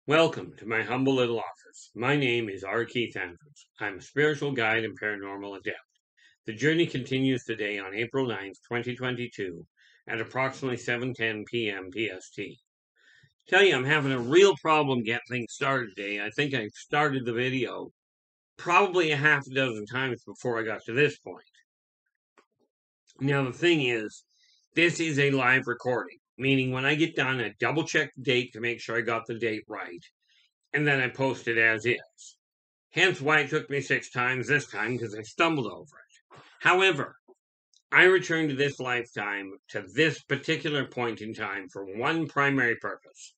Welcome to my humble little office. My name is R. Keith Andrews. I'm a spiritual guide and paranormal adept. The journey continues today on April 9th, 2022 at approximately 7:10 p.m. PST. Tell you, I'm having a real problem getting things started today. I think I started the video probably a half a dozen times before I got to this point. Now, the thing is, this is a live recording, meaning when I get done, I double check the date to make sure I got the date right, and then I post it as is. Hence why it took me 6 times this time, because I stumbled over it. However, I returned to this lifetime, to this particular point in time, for one primary purpose,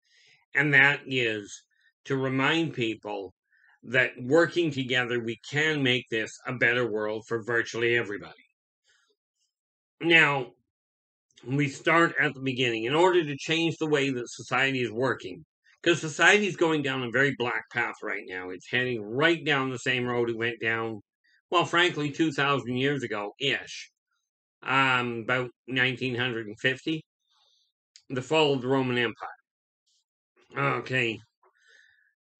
and that is to remind people that working together, we can make this a better world for virtually everybody. Now, we start at the beginning. In order to change the way that society is working, because society is going down a very black path right now. It's heading right down the same road it went down, well, frankly, 2,000 years ago-ish, about 1950, the fall of the Roman Empire. Okay,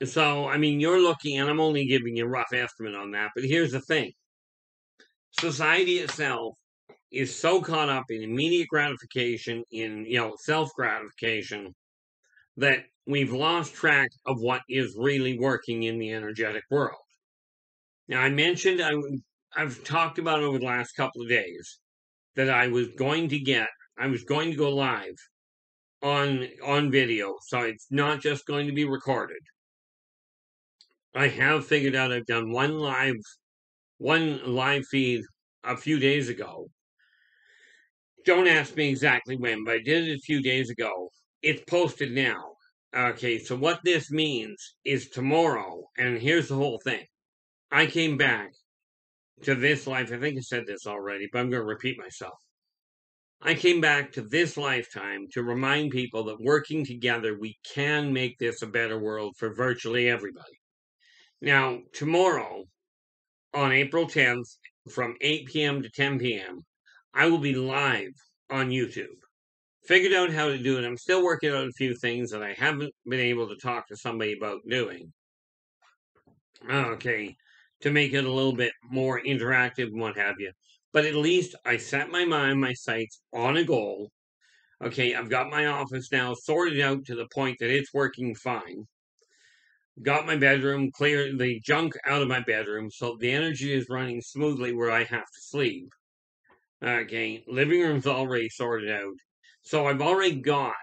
so, I mean, you're looking, and I'm only giving you a rough estimate on that, but here's the thing. Society itself is so caught up in immediate gratification, in, self-gratification, that we've lost track of what is really working in the energetic world. Now, I mentioned, I've talked about over the last couple of days that I was going to go live on video, so it's not just going to be recorded. I have figured out I've done one live feed a few days ago. Don't ask me exactly when, but I did it a few days ago. It's posted now. Okay, so what this means is tomorrow, and here's the whole thing. I came back to this life. I think I said this already, but I'm going to repeat myself. I came back to this lifetime to remind people that working together, we can make this a better world for virtually everybody. Now, tomorrow, on April 10th, from 8 p.m. to 10 p.m., I will be live on YouTube. Figured out how to do it. I'm still working on a few things that I haven't been able to talk to somebody about doing. Okay, to make it a little bit more interactive and what have you. But at least I set my sights on a goal. Okay, I've got my office now sorted out to the point that it's working fine. Got my bedroom, cleared the junk out of my bedroom, so the energy is running smoothly where I have to sleep. Okay, living room's already sorted out. So I've already got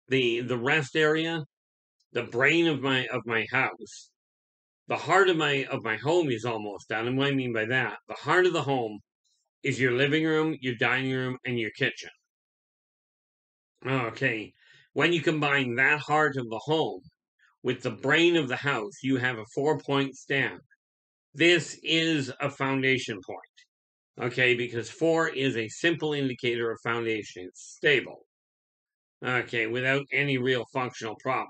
the rest area, the brain of my house. The heart of my home is almost done. And what I mean by that, the heart of the home is your living room, your dining room, and your kitchen. Okay, when you combine that heart of the home with the brain of the house, you have a 4-point stamp. This is a foundation point. Okay, because 4 is a simple indicator of foundation. It's stable. Okay, without any real functional problem.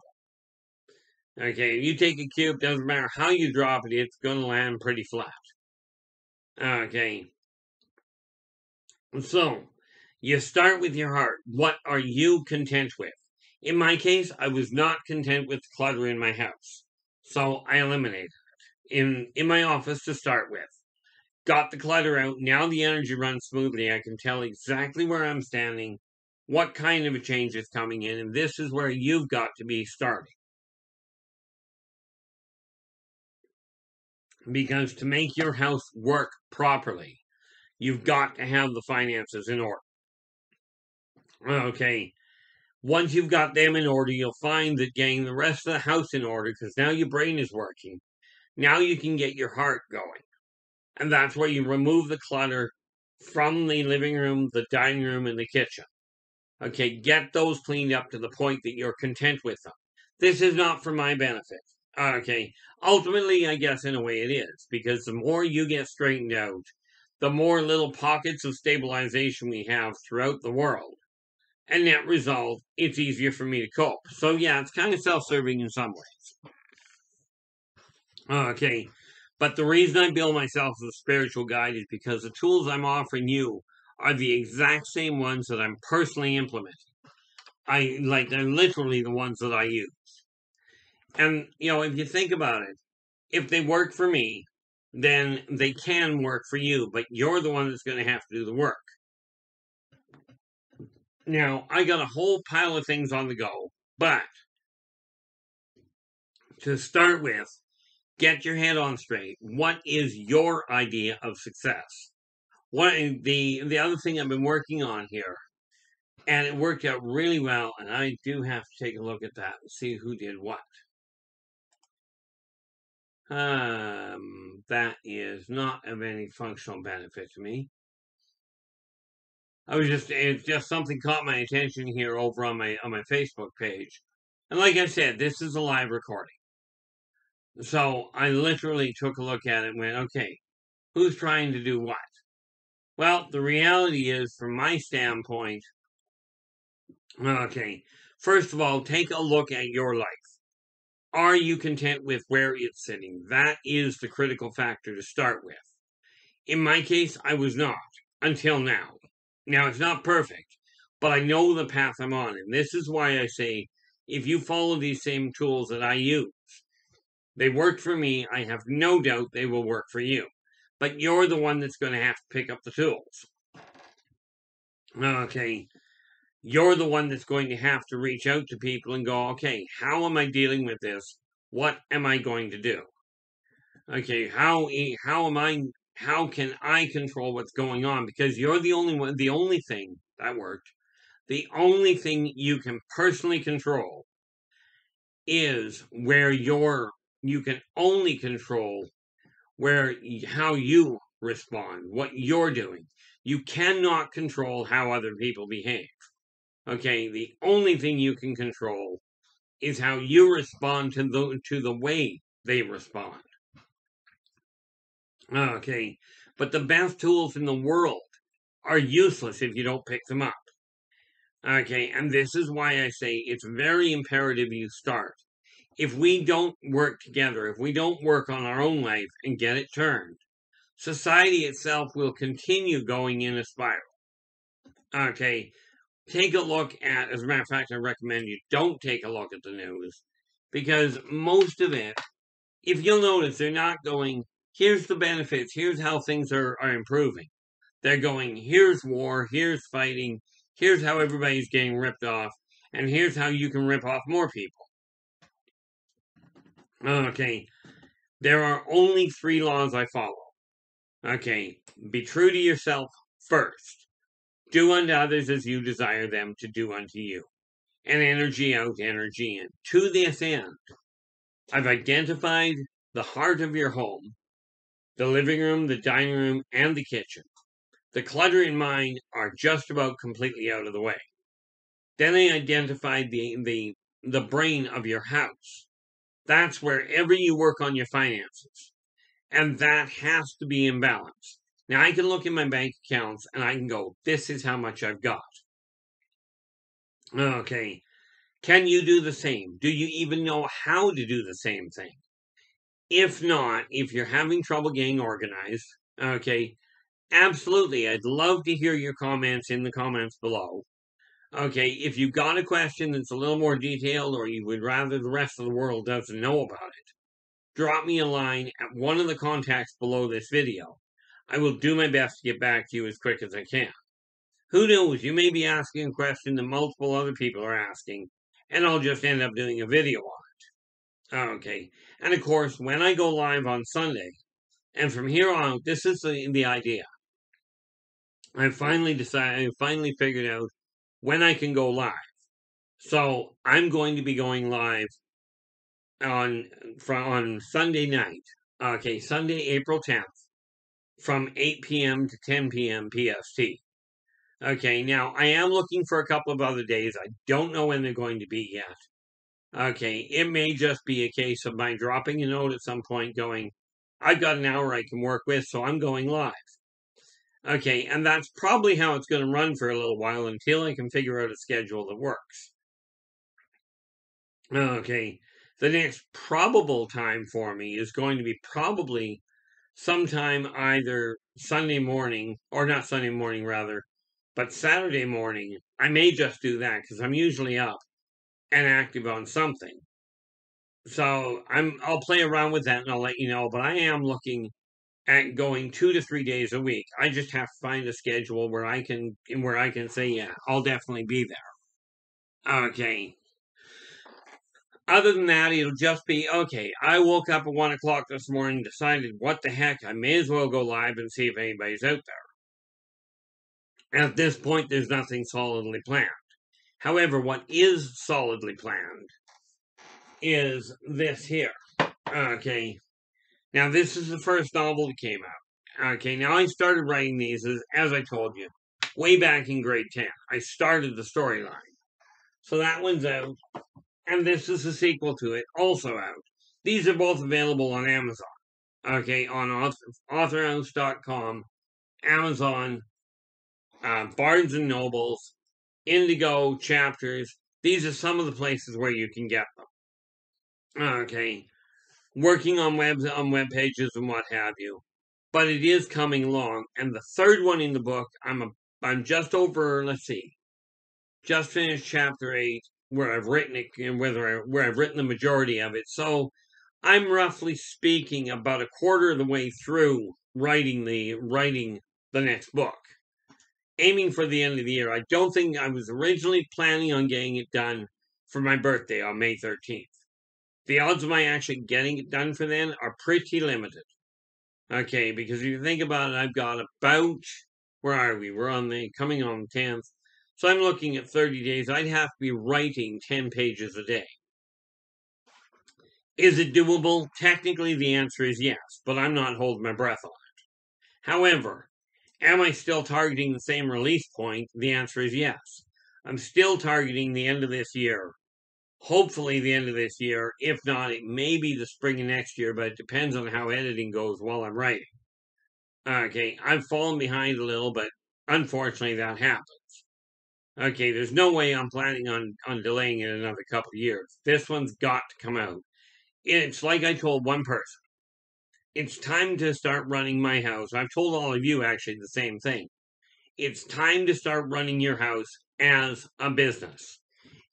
Okay, you take a cube, doesn't matter how you drop it, it's going to land pretty flat. Okay. So, you start with your heart. What are you content with? In my case, I was not content with clutter in my house. So, I eliminated it in my office to start with. Got the clutter out. Now the energy runs smoothly. I can tell exactly where I'm standing, what kind of a change is coming in, and this is where you've got to be starting. Because to make your house work properly, you've got to have the finances in order. Okay. Once you've got them in order, you'll find that getting the rest of the house in order, because now your brain is working, now you can get your heart going. And that's where you remove the clutter from the living room, the dining room, and the kitchen. Okay, get those cleaned up to the point that you're content with them. This is not for my benefit. Okay, ultimately, I guess in a way it is, because the more you get straightened out, the more little pockets of stabilization we have throughout the world. And net result, it's easier for me to cope. So yeah, it's kind of self-serving in some ways. Okay, but the reason I bill myself as a spiritual guide is because the tools I'm offering you are the exact same ones that I'm personally implementing. They're literally the ones that I use. And, if you think about it, if they work for me, then they can work for you, but you're the one that's going to have to do the work. Now, I got a whole pile of things on the go, but to start with, get your head on straight. What is your idea of success? What the other thing I've been working on here, and it worked out really well, and I do have to take a look at that and see who did what. That is not of any functional benefit to me. It's just something caught my attention here over on my Facebook page. And like I said, this is a live recording. So I literally took a look at it and went, okay, who's trying to do what? Well, the reality is, from my standpoint, okay, first of all, take a look at your life. Are you content with where it's sitting? That is the critical factor to start with. In my case, I was not until now. Now, it's not perfect, but I know the path I'm on. And this is why I say, if you follow these same tools that I use, they worked for me. I have no doubt they will work for you. But you're the one that's going to have to pick up the tools. Okay. You're the one that's going to have to reach out to people and go, okay, how am I dealing with this? What am I going to do? Okay, how can I control what's going on? Because you're the only thing that worked. The only thing you can personally control is you can only control how you respond, what you're doing. You cannot control how other people behave. Okay, the only thing you can control is how you respond to the way they respond. Okay, but the best tools in the world are useless if you don't pick them up. Okay, and this is why I say it's very imperative you start. If we don't work together, if we don't work on our own life and get it turned, society itself will continue going in a spiral. Okay, take a look at, as a matter of fact, I recommend you don't take a look at the news, because most of it, if you'll notice, they're not going, here's the benefits, here's how things are improving. They're going, here's war, here's fighting, here's how everybody's getting ripped off, and here's how you can rip off more people. Okay, there are only 3 laws I follow. Okay, be true to yourself first. Do unto others as you desire them to do unto you. And energy out, energy in. To this end, I've identified the heart of your home, the living room, the dining room, and the kitchen. The clutter in mine are just about completely out of the way. Then I identified the brain of your house. That's wherever you work on your finances. And that has to be in balance. Now I can look in my bank accounts and I can go, this is how much I've got. Okay. Can you do the same? Do you even know how to do the same thing? If not, if you're having trouble getting organized, okay, absolutely. I'd love to hear your comments in the comments below. Okay, if you've got a question that's a little more detailed or you would rather the rest of the world doesn't know about it, drop me a line at one of the contacts below this video. I will do my best to get back to you as quick as I can. Who knows, you may be asking a question that multiple other people are asking, and I'll just end up doing a video on it. Okay, and of course, when I go live on Sunday, and from here on, this is the idea. I finally figured out when I can go live. So I'm going to be going live on Sunday night. Okay, Sunday, April 10th, from 8 p.m. to 10 p.m. PST. Okay, now I am looking for a couple of other days. I don't know when they're going to be yet. Okay, it may just be a case of my dropping a note at some point going, I've got an hour I can work with, so I'm going live. Okay, and that's probably how it's going to run for a little while until I can figure out a schedule that works. Okay, the next probable time for me is going to be probably sometime either Sunday morning, or not Sunday morning rather, but Saturday morning. I may just do that because I'm usually up and active on something. So I'll play around with that and I'll let you know. But I am looking at going 2 to 3 days a week. I just have to find a schedule where I can say, yeah, I'll definitely be there. Okay. Other than that, it'll just be okay. I woke up at 1 o'clock this morning, decided what the heck, I may as well go live and see if anybody's out there. At this point, there's nothing solidly planned. However, what is solidly planned is this here. Okay. Now, this is the first novel that came out. Okay. Now, I started writing these, as I told you, way back in grade 10. I started the storyline. So that one's out. And this is a sequel to it, also out. These are both available on Amazon. Okay. On authorhouse.com, Amazon, Barnes and Nobles, Indigo, Chapters. These are some of the places where you can get them. Okay. Working on web pages and what have you. But it is coming along. And the third one in the book, I'm just over, let's see, just finished chapter 8, where I've written it, and where I've written the majority of it. So I'm roughly speaking about a quarter of the way through writing the next book, aiming for the end of the year. I don't think I was originally planning on getting it done for my birthday on May 13th. The odds of my actually getting it done for then are pretty limited. Okay, because if you think about it, I've got about, where are we? We're coming on the 10th. So I'm looking at 30 days. I'd have to be writing 10 pages a day. Is it doable? Technically, the answer is yes, but I'm not holding my breath on it. However, am I still targeting the same release point? The answer is yes. I'm still targeting the end of this year. Hopefully the end of this year. If not, it may be the spring of next year, but it depends on how editing goes while I'm writing. Okay, I've fallen behind a little, but unfortunately that happens. Okay, there's no way I'm planning on delaying it another couple of years. This one's got to come out. It's like I told one person. It's time to start running my house. I've told all of you actually the same thing. It's time to start running your house as a business.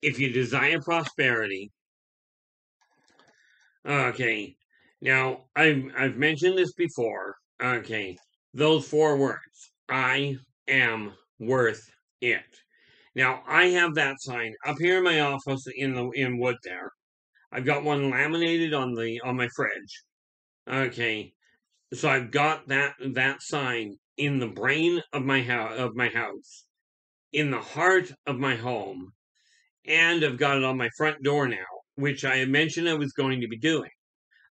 If you desire prosperity, okay. Now I've mentioned this before. Okay, those 4 words. I am worth it. Now I have that sign up here in my office in wood there. I've got one laminated on my fridge. Okay, so I've got that sign in the brain of my house, in the heart of my home, and I've got it on my front door now, which I had mentioned I was going to be doing.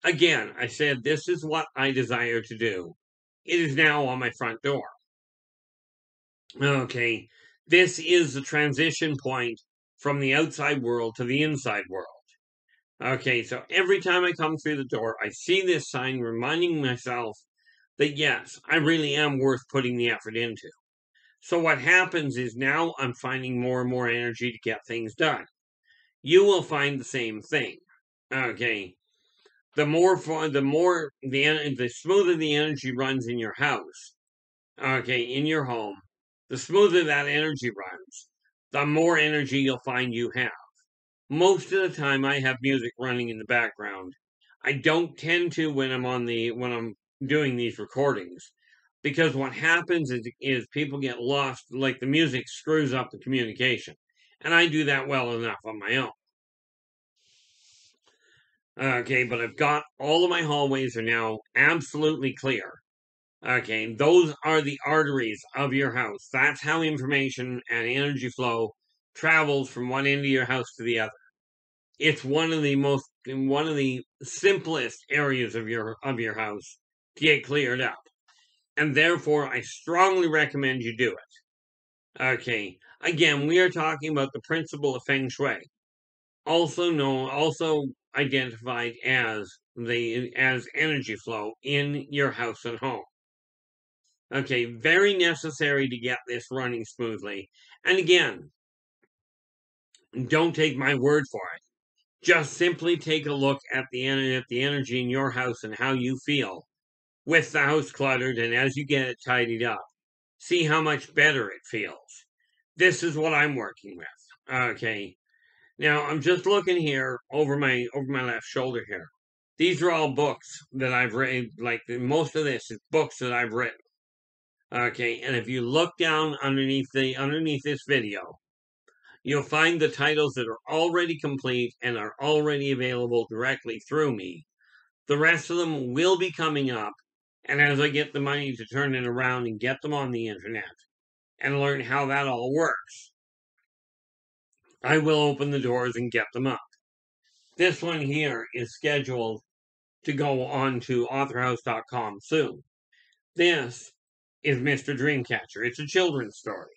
Again, I said this is what I desire to do. It is now on my front door. Okay, this is the transition point from the outside world to the inside world. Okay, so every time I come through the door, I see this sign reminding myself that yes, I really am worth putting the effort into. So what happens is now I'm finding more and more energy to get things done. You will find the same thing. Okay, the smoother the energy runs in your house. Okay, in your home, the smoother that energy runs, the more energy you'll find you have. Most of the time I have music running in the background. I don't tend to when I'm doing these recordings, because what happens is people get lost, like the music screws up the communication. And I do that well enough on my own. Okay, but I've got all of my hallways are now absolutely clear. Okay, those are the arteries of your house. That's how information and energy flow travels from one end of your house to the other. It's one of the simplest areas of your house to get cleared up. And therefore I strongly recommend you do it. Okay. Again, we are talking about the principle of feng shui, also identified as energy flow in your house and home. Okay, very necessary to get this running smoothly. And again, don't take my word for it. Just simply take a look at the energy in your house and how you feel with the house cluttered, and as you get it tidied up, see how much better it feels. This is what I'm working with. Okay. Now I'm just looking here over my left shoulder here. These are all books that I've read. Like most of this is books that I've written. Okay, and if you look down underneath this video, you'll find the titles that are already complete and are already available directly through me. The rest of them will be coming up, and as I get the money to turn it around and get them on the internet and learn how that all works, I will open the doors and get them up. This one here is scheduled to go on to authorhouse.com soon. This is Mr. Dreamcatcher. It's a children's story.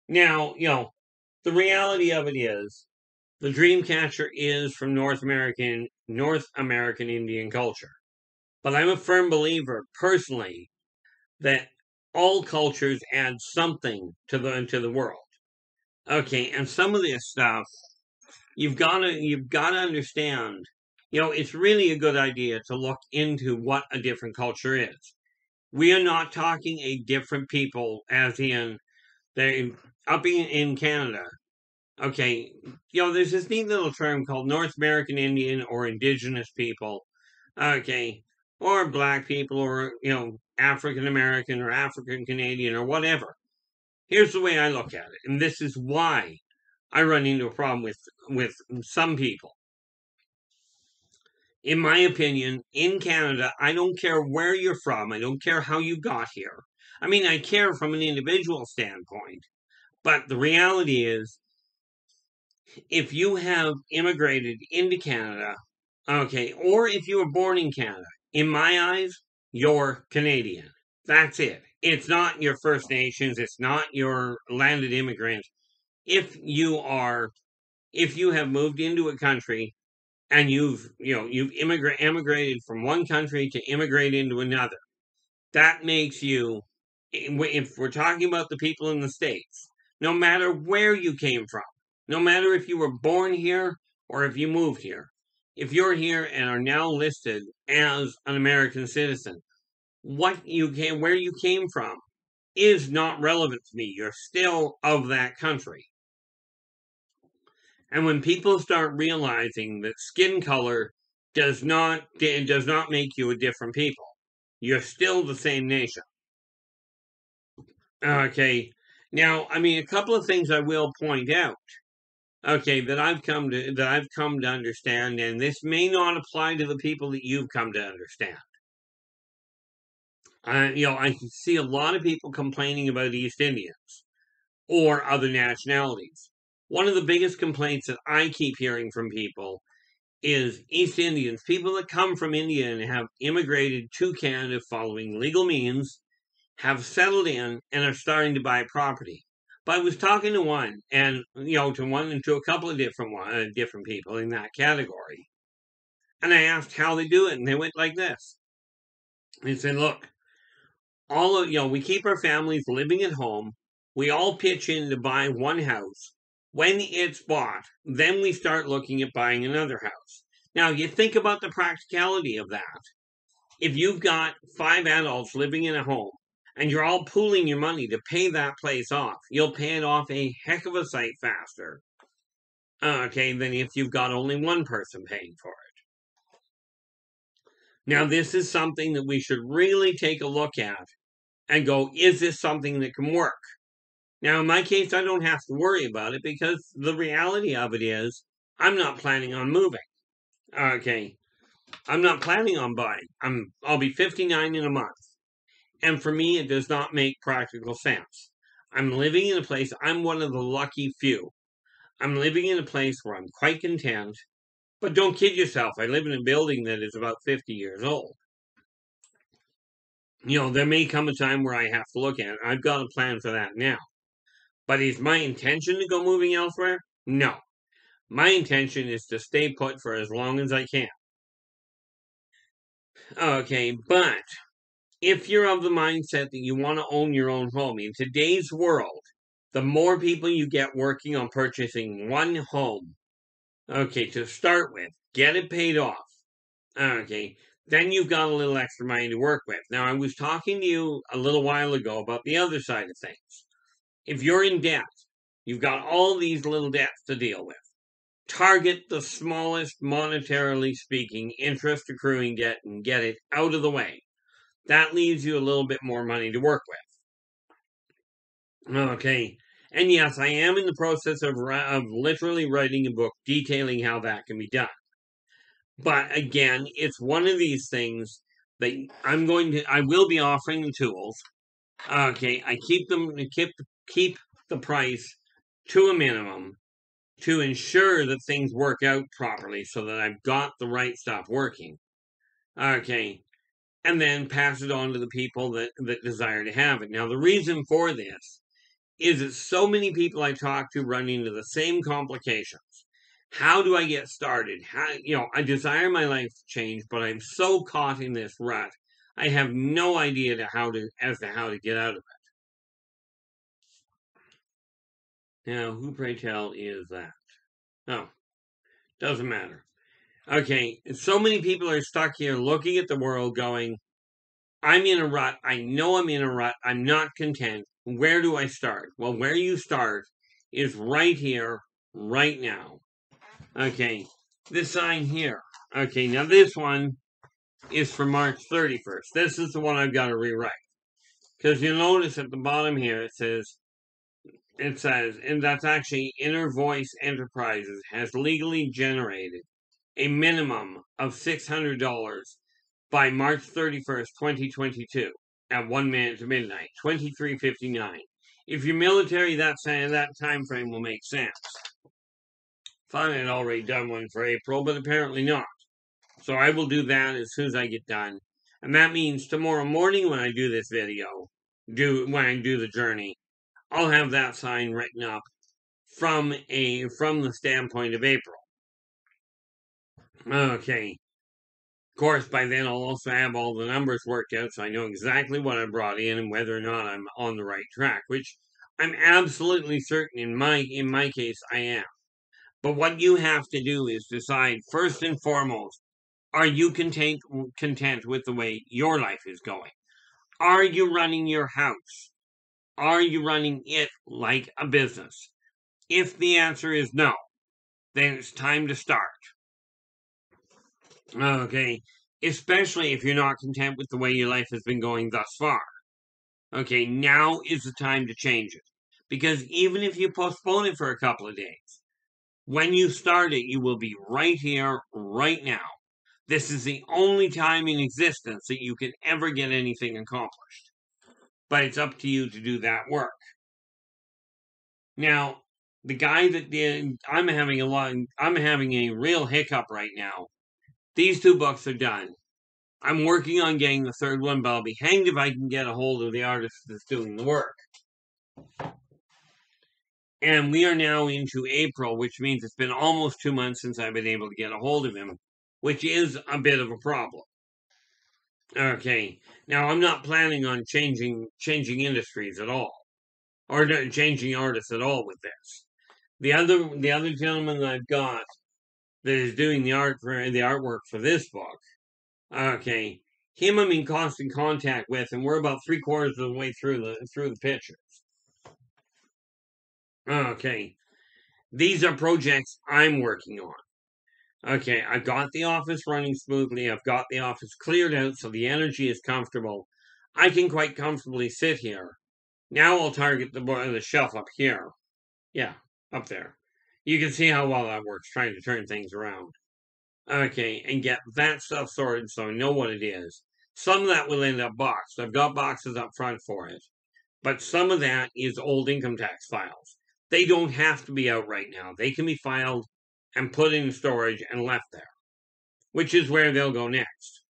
Now, the reality of it is the Dreamcatcher is from North American Indian culture. But I'm a firm believer, personally, that all cultures add something to the world. Okay, and some of this stuff you've gotta understand. It's really a good idea to look into what a different culture is. We are not talking a different people, as in they up in Canada. Okay, there's this neat little term called North American Indian or Indigenous people. Okay, or Black people, or African American or African Canadian or whatever. Here's the way I look at it, and this is why I run into a problem with some people. In my opinion, in Canada, I don't care where you're from. I don't care how you got here. I mean, I care from an individual standpoint. But the reality is, if you have immigrated into Canada, okay, or if you were born in Canada, in my eyes, you're Canadian. That's it. It's not your First Nations. It's not your landed immigrant. If you have moved into a country and you've immigrated from one country to immigrate into another, that makes you, if we're talking about the people in the States, no matter where you came from, no matter if you were born here or if you moved here, if you're here and are now listed as an American citizen, where you came from is not relevant to me. You're still of that country. And when people start realizing that skin color does not make you a different people, you're still the same nation. Okay. Now, I mean, a couple of things I will point out. Okay, that I've come to understand, and this may not apply to the people that you've come to understand. I see a lot of people complaining about East Indians or other nationalities. One of the biggest complaints that I keep hearing from people is East Indians, people that come from India and have immigrated to Canada following legal means, have settled in and are starting to buy property. But I was talking to one, and to a couple of different people in that category, and I asked how they do it, and they went like this. They said, "Look, we keep our families living at home. We all pitch in to buy one house. When it's bought, then we start looking at buying another house." Now, you think about the practicality of that. If you've got 5 adults living in a home and you're all pooling your money to pay that place off, you'll pay it off a heck of a sight faster, okay, than if you've got only one person paying for it. Now, this is something that we should really take a look at and go, is this something that can work? Now, in my case, I don't have to worry about it because the reality of it is I'm not planning on moving. Okay, I'm not planning on buying. I'll be 59 in a month. And for me, it does not make practical sense. I'm living in a place, I'm one of the lucky few. I'm living in a place where I'm quite content, but don't kid yourself, I live in a building that is about 50 years old. There may come a time where I have to look at it. I've got a plan for that now. But is my intention to go moving elsewhere? No. My intention is to stay put for as long as I can. Okay, but if you're of the mindset that you want to own your own home, in today's world, the more people you get working on purchasing one home, okay, to start with, get it paid off, okay, then you've got a little extra money to work with. Now, I was talking to you a little while ago about the other side of things. If you're in debt, you've got all these little debts to deal with. target the smallest, monetarily speaking, interest accruing debt and get it out of the way. That leaves you a little bit more money to work with. Okay. And yes, I am in the process of literally writing a book detailing how that can be done. But again, it's one of these things that I will be offering the tools. Okay, I keep the price to a minimum to ensure that things work out properly so that I've got the right stuff working. Okay, and then pass it on to the people that desire to have it. Now, the reason for this is that so many people I talk to run into the same complications. How do I get started? I desire my life to change, but I'm so caught in this rut. I have no idea how to get out of it. Now, who pray tell is that? Oh, doesn't matter. Okay, so many people are stuck here looking at the world going, I'm in a rut. I know I'm in a rut. I'm not content. Where do I start? Well, where you start is right here, right now. Okay, this sign here. Okay, now this one is for March 31st. This is the one I've got to rewrite. Because you'll notice at the bottom here it says, and that's actually Inner Voice Enterprises has legally generated a minimum of $600 by March 31st, 2022 at 1 minute to midnight, 23:59. If you're military, that time frame will make sense. Thought I'd already done one for April, but apparently not. So I will do that as soon as I get done. And that means tomorrow morning when I do this video, when I do the journey, I'll have that sign written up from the standpoint of April. Okay. Of course, by then I'll also have all the numbers worked out so I know exactly what I brought in and whether or not I'm on the right track, which I'm absolutely certain in my case I am. But what you have to do is decide first and foremost, are you content with the way your life is going? Are you running your house? Are you running it like a business? If the answer is no, then it's time to start. Okay, especially if you're not content with the way your life has been going thus far. Okay, now is the time to change it. Because even if you postpone it for a couple of days, when you start it, you will be right here, right now. This is the only time in existence that you can ever get anything accomplished. But it's up to you to do that work. Now, the guy that did, I'm having a real hiccup right now. These 2 books are done. I'm working on getting the 3rd one, but I'll be hanged if I can get a hold of the artist that's doing the work. And we are now into April, which means it's been almost 2 months since I've been able to get a hold of him, which is a bit of a problem. Okay, now I'm not planning on changing industries at all, or changing artists at all with this. The other gentleman that I've got that is doing the artwork for this book, okay, him I'm in constant contact with, and we're about 3/4 of the way through the pictures. Okay, these are projects I'm working on. Okay, I've got the office running smoothly. I've got the office cleared out so the energy is comfortable. I can quite comfortably sit here. Now I'll target the shelf up here. Yeah, up there. You can see how well that works, trying to turn things around. Okay, and get that stuff sorted so I know what it is. Some of that will end up boxed. I've got boxes up front for it. But some of that is old income tax files. They don't have to be out right now. They can be filed and put in storage and left there, which is where they'll go next.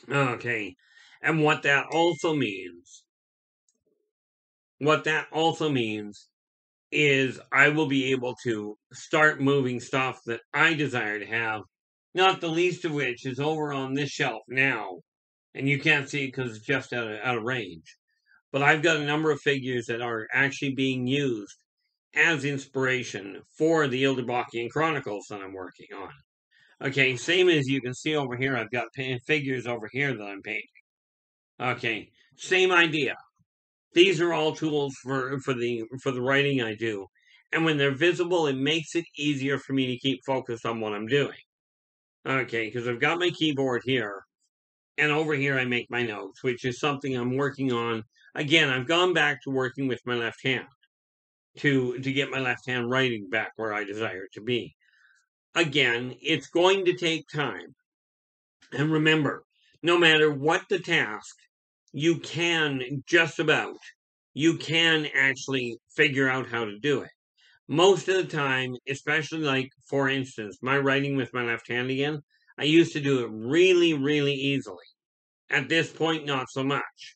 Okay, and what that also means is I will be able to start moving stuff that I desire to have, not the least of which is over on this shelf now, and you can't see it because it's just out of range. But I've got a number of figures that are actually being used as inspiration for the Yldrbacian Chronicles that I'm working on. Okay, same as you can see over here, I've got figures over here that I'm painting. Okay, same idea. These are all tools for the writing I do, And when they're visible, it makes it easier for me to keep focused on what I'm doing. Okay, because I've got my keyboard here, and over here I make my notes, which is something I'm working on. Again, I've gone back to working with my left hand to get my left hand writing back where I desire it to be. Again, it's going to take time. And remember, no matter what the task, you can actually figure out how to do it. Most of the time, especially like, for instance, my writing with my left hand again, I used to do it really, really easily. At this point, not so much.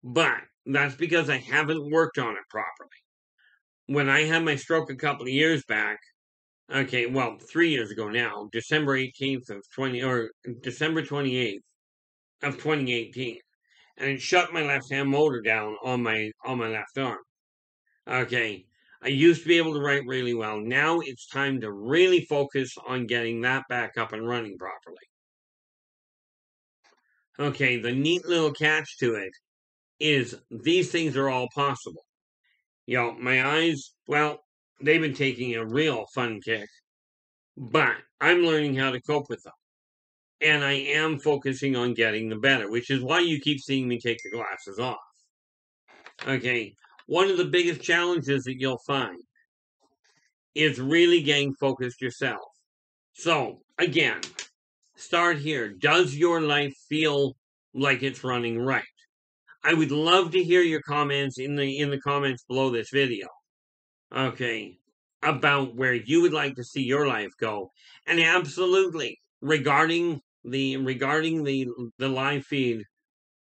But that's because I haven't worked on it properly. When I had my stroke a couple of years back, okay, well, 3 years ago now, December 18th of 20, or December 28th of 2018, and it shut my left hand motor down on my left arm. Okay, I used to be able to write really well. Now it's time to really focus on getting that back up and running properly. Okay, the neat little catch to it is these things are all possible. You know, my eyes, well, they've been taking a real fun kick, but I'm learning how to cope with them. And I am focusing on getting the better, which is why you keep seeing me take the glasses off. Okay, one of the biggest challenges that you'll find is really getting focused yourself. So, again, start here. Does your life feel like it's running right? I would love to hear your comments in the comments below this video. Okay, about where you would like to see your life go, and absolutely regarding the live feed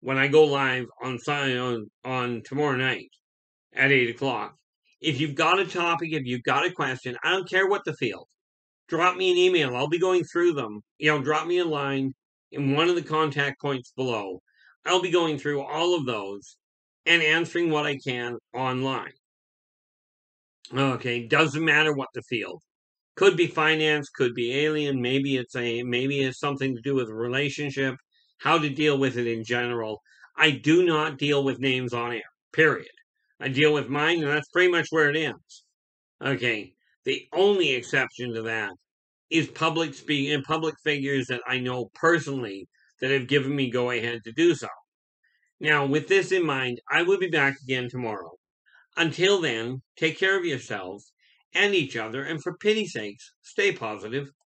when I go live on tomorrow night at 8 o'clock. If you've got a topic, if you've got a question, I don't care what the field, drop me an email. I'll be going through them. Drop me a line in one of the contact points below. I'll be going through all of those and answering what I can online. Okay, doesn't matter what the field. Could be finance, could be alien, maybe it's something to do with a relationship, how to deal with it in general. I do not deal with names on air, period. I deal with mine, and that's pretty much where it ends. Okay, the only exception to that is public figures that I know personally that have given me go ahead to do so. Now, with this in mind, I will be back again tomorrow. Until then, take care of yourselves and each other, and for pity's sakes, stay positive.